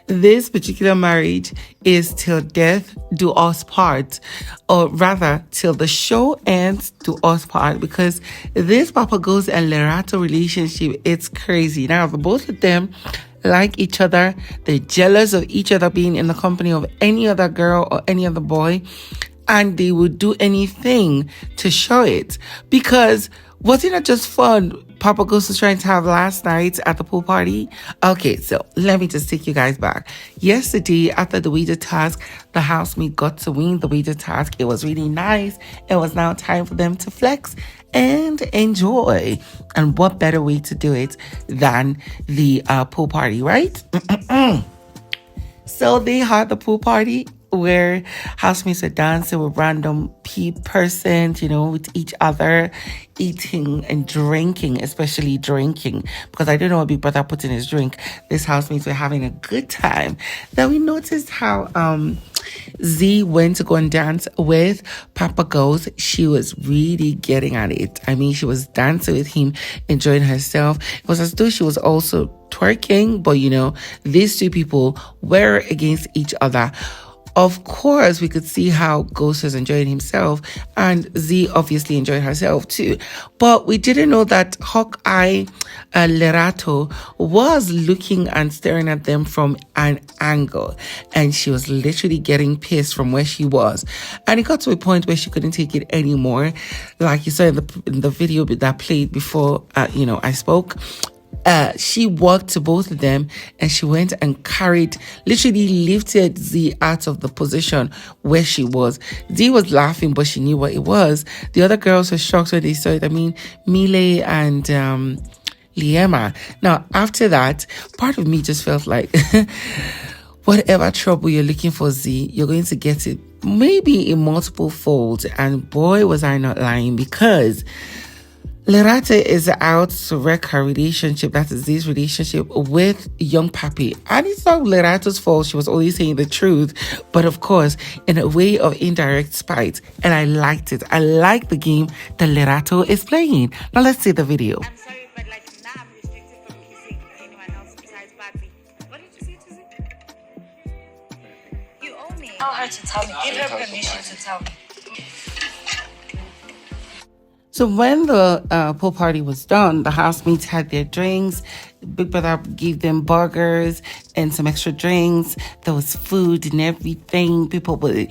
This particular marriage is till death do us part, or rather till the show ends do us part, because this Papa Ghost and Lerato relationship, it's crazy. Now the both of them like each other, they're jealous of each other being in the company of any other girl or any other boy, and they would do anything to show it. Because was it not just fun Papa Ghost was trying to have last night at the pool party? Okay, so let me just take you guys back. Yesterday, after the wager task, the housemate got to win the wager task. It was really nice. It was now time for them to flex and enjoy. And what better way to do it than the pool party, right? So they had the pool party where housemates were dancing with random persons, with each other, eating and drinking, especially drinking, because I don't know what Big Brother put in his drink. These housemates were having a good time. Then we noticed how Z went to go and dance with Papa Ghost. She was really getting at it. I mean, she was dancing with him, enjoying herself. It was as though she was also twerking, but these two people were against each other. Of course, we could see how Ghost was enjoying himself, and Z obviously enjoyed herself too. But we didn't know that Hawkeye Lerato was looking and staring at them from an angle, and she was literally getting pissed from where she was. And it got to a point where she couldn't take it anymore. Like you saw in the video that played before, I spoke. She walked to both of them and she went and literally lifted Z out of the position where she was. Z was laughing, but she knew what it was. The other girls were shocked when they saw it. I mean, Mile and Liema. Now, after that, part of me just felt like whatever trouble you're looking for, Z, you're going to get it maybe in multiple folds. And boy, was I not lying, because Lerato is out to wreck her relationship, that is Z's relationship with young Papi. And it's not Lerato's fault. She was only saying the truth. But of course, in a way of indirect spite. And I liked it. I like the game that Lerato is playing. Now let's see the video. I'm sorry, but now I'm restricted from kissing anyone else besides Papi. What did you say to me? You owe me. Tell her to tell me. Give her permission to tell me. So when the pool party was done, the housemates had their drinks. Big Brother gave them burgers and some extra drinks. There was food and everything. People were,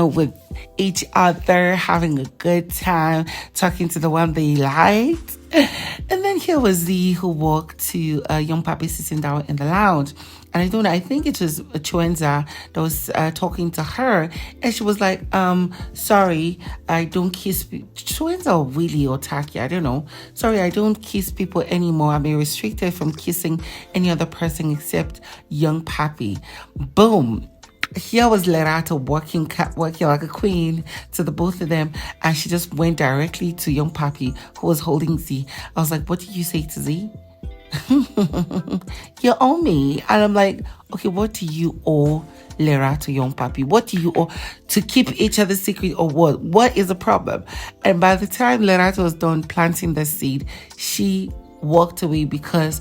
with each other, having a good time, talking to the one they liked. And then here was Z, who walked to young Papi sitting down in the lounge. And I think it was Chuenza that was talking to her. And she was like, sorry, I don't kiss people. Chuenza really or Taki, I don't know. Sorry, I don't kiss people anymore. I'm restricted from kissing any other person except young Papi. Boom. Here was Lerato working like a queen to the both of them, and she just went directly to young Papi, who was holding Z. I was like, what did you say to Z? You owe me. And I'm like, okay, what do you owe Lerato, young Papi? What do you owe to keep each other's secret, or what? What is the problem? And by the time Lerato was done planting the seed, she walked away because,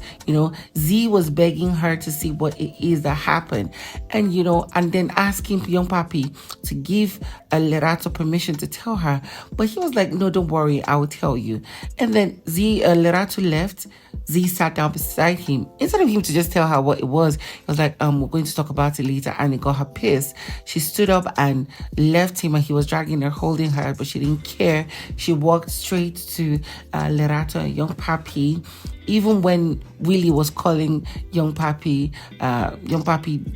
Z was begging her to see what it is that happened. And, and then asking young Papi to give Lerato permission to tell her. But he was like, no, don't worry, I will tell you. And then Lerato left. Z sat down beside him. Instead of him to just tell her what it was, he was like, we're going to talk about it later. And it got her pissed. She stood up and left him, and he was dragging her, holding her, but she didn't care. She walked straight to Lerato and young Papi. Even when Willie was calling young Papi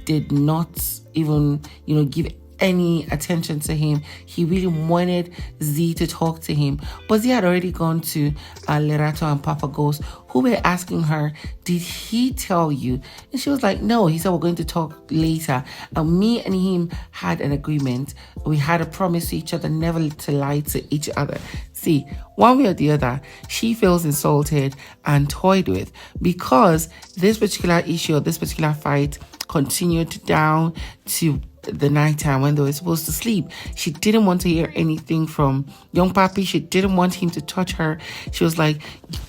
did not even, give any attention to him. He really wanted Z to talk to him, but Z had already gone to Lerato and Papa Ghost, who were asking her, did he tell you? And she was like, no. He said, we're going to talk later. And me and him had an agreement. We had a promise to each other never to lie to each other. See, one way or the other, she feels insulted and toyed with, because this particular issue or this particular fight continued down to the nighttime when they were supposed to sleep. She didn't want to hear anything from young Papi. She didn't want him to touch her. She was like,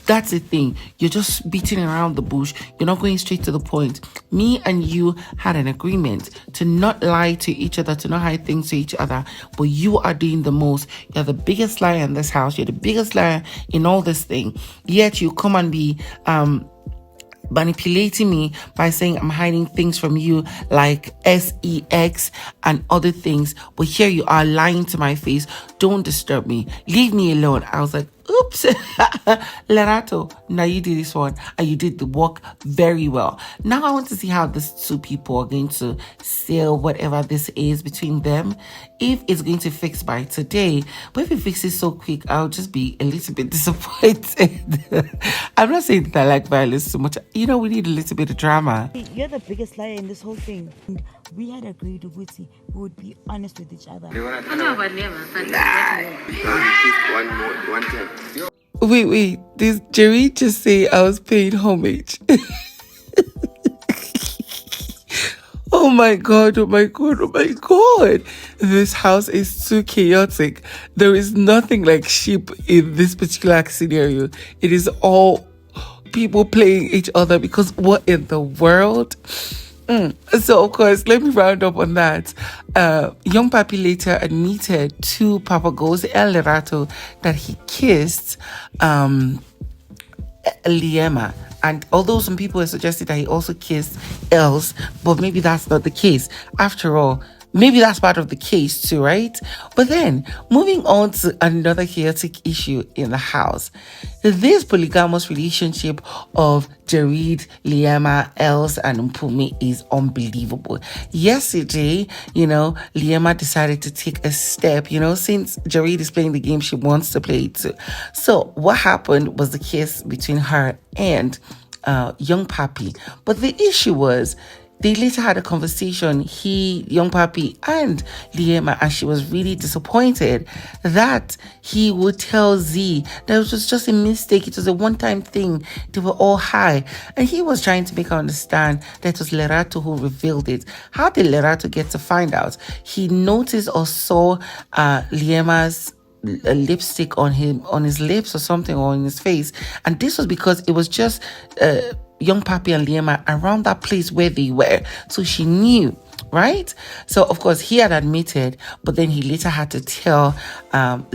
that's the thing. You're just beating around the bush. You're not going straight to the point. Me and you had an agreement to not lie to each other, to not hide things to each other. But you are doing the most. You're the biggest liar in this house. You're the biggest liar in all this thing. Yet you come and be manipulating me by saying I'm hiding things from you like sex and other things, but here you are lying to my face. Don't disturb me, leave me alone. I was like, oops. Lerato, now you did this one and you did the work very well. Now I want to see how these two people are going to sell whatever this is between them, if it's going to fix by today. But if it fixes so quick, I'll just be a little bit disappointed. I'm not saying that I like violence so much. You know, we need a little bit of drama. You're the biggest liar in this whole thing. And we had agreed with we would be honest with each other. Wait, did Jareed just say I was paying homage? Oh my God. This house is too chaotic. There is nothing like sheep in this particular scenario. It is all people playing each other, because what in the world? So, of course, let me round up on that. Young Papi later admitted to Papa Ghost El Lerato that he kissed Liema. And although some people have suggested that he also kissed Els, but maybe that's not the case. After all, maybe that's part of the case too, right? But then, moving on to another chaotic issue in the house. This polygamous relationship of Jareed, Liema, Els, and Mpumi is unbelievable. Yesterday, Liema decided to take a step, since Jareed is playing the game, she wants to play it too. So what happened was the kiss between her and young Papi. But the issue was, they later had a conversation, young Papi and Liema, and she was really disappointed that he would tell Z that it was just a mistake. It was a one-time thing. They were all high. And he was trying to make her understand that it was Lerato who revealed it. How did Lerato get to find out? He noticed or saw Liema's lipstick on his lips or something, or in his face. And this was because it was just young Papi and Liema around that place where they were. So she knew, right? So, of course, he had admitted, but then he later had to tell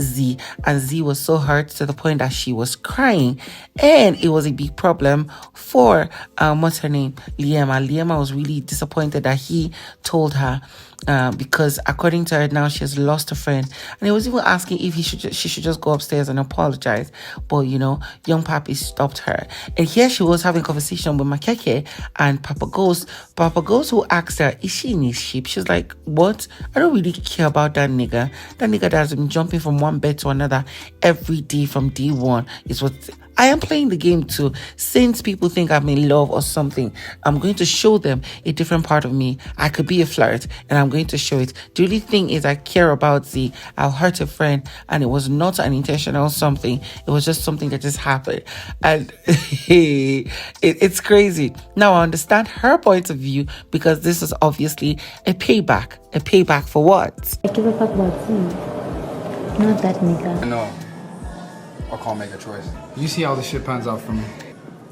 Z, and Z was so hurt to the point that she was crying. And it was a big problem for, what's her name? Liema. Liema was really disappointed that he told her, because according to her now, she has lost a friend. And he was even asking if she should just go upstairs and apologize. But, young Papi stopped her. And here she was having a conversation with Makeke and Papa Ghost. Papa Ghost, who asked her, is she in his ship? She's like, what? I don't really care about that nigga. That nigga that's been jumping from one bed to another every day from day one is what... I am playing the game too. Since people think I'm in love or something, I'm going to show them a different part of me. I could be a flirt, and I'm going to show it. The only thing is, I care about I'll hurt a friend, and it was not an intentional something. It was just something that just happened. And it's crazy. Now I understand her point of view, because this is obviously a payback. A payback for what? I give a fuck about Z. Not that nigga. No. I can't make a choice. You see how this shit pans out for me.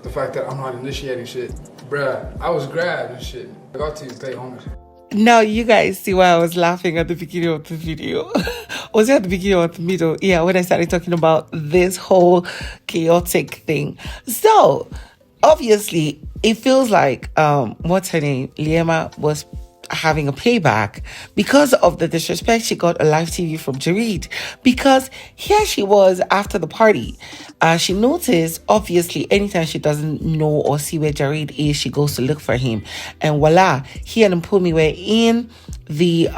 The fact that I'm not initiating shit. Bruh, I was grabbed and shit. I got to pay homage. Now you guys see why I was laughing at the beginning of the video. Was it at the beginning or the middle? Yeah, when I started talking about this whole chaotic thing. So, obviously, it feels like, what's her name? Liema was having a payback because of the disrespect she got on live TV from Jareed. Because here she was after the party. She noticed, obviously, anytime she doesn't know or see where Jareed is, she goes to look for him. And voila, he and Mpumi were in the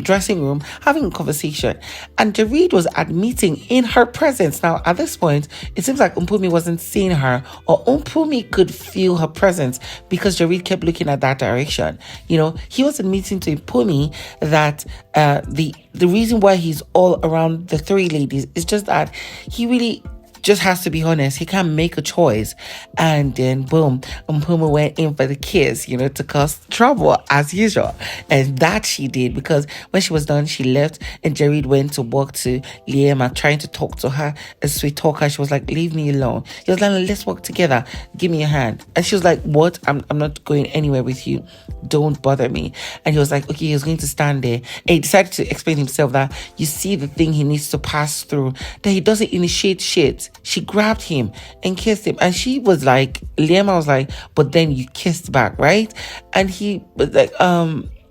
dressing room having a conversation, and Jareed was admitting in her presence. Now at this point it seems like Mpumi wasn't seeing her, or Mpumi could feel her presence, because Jareed kept looking at that direction. He was admitting to Mpumi that the reason why he's all around the three ladies is just that he really just has to be honest. He can't make a choice. And then boom, Mpuma went in for the kiss, to cause trouble as usual. And that she did, because when she was done, she left and Jareed went to walk to Liema, trying to talk to her, a sweet talker. She was like, leave me alone. He was like, let's work together. Give me your hand. And she was like, what? I'm not going anywhere with you. Don't bother me. And he was like, okay, he was going to stand there. And he decided to explain himself that you see the thing he needs to pass through, that he doesn't initiate shit. She grabbed him and kissed him. And she was like, Liema was like, but then you kissed back, right? And he was like, bruh,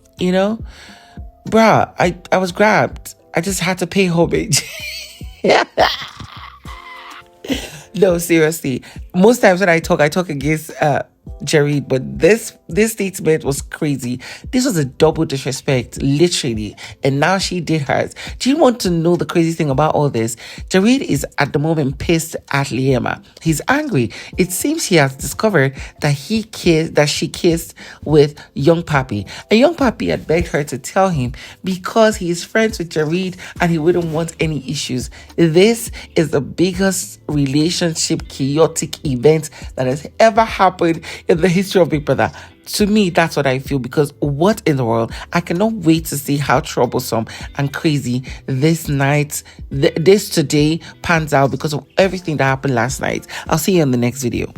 I was grabbed. I just had to pay homage. No, seriously. Most times when I talk against Jareed, but this statement was crazy. This was a double disrespect, literally. And now she did hers. Do you want to know the crazy thing about all this? Jareed is at the moment pissed at Liema. He's angry. It seems he has discovered that she kissed with young Papi. And young Papi had begged her to tell him because he is friends with Jareed and he wouldn't want any issues. This is the biggest relationship chaotic event that has ever happened in the history of Big Brother. To me, that's what I feel, because what in the world? I cannot wait to see how troublesome and crazy this night, this today pans out because of everything that happened last night. I'll see you in the next video.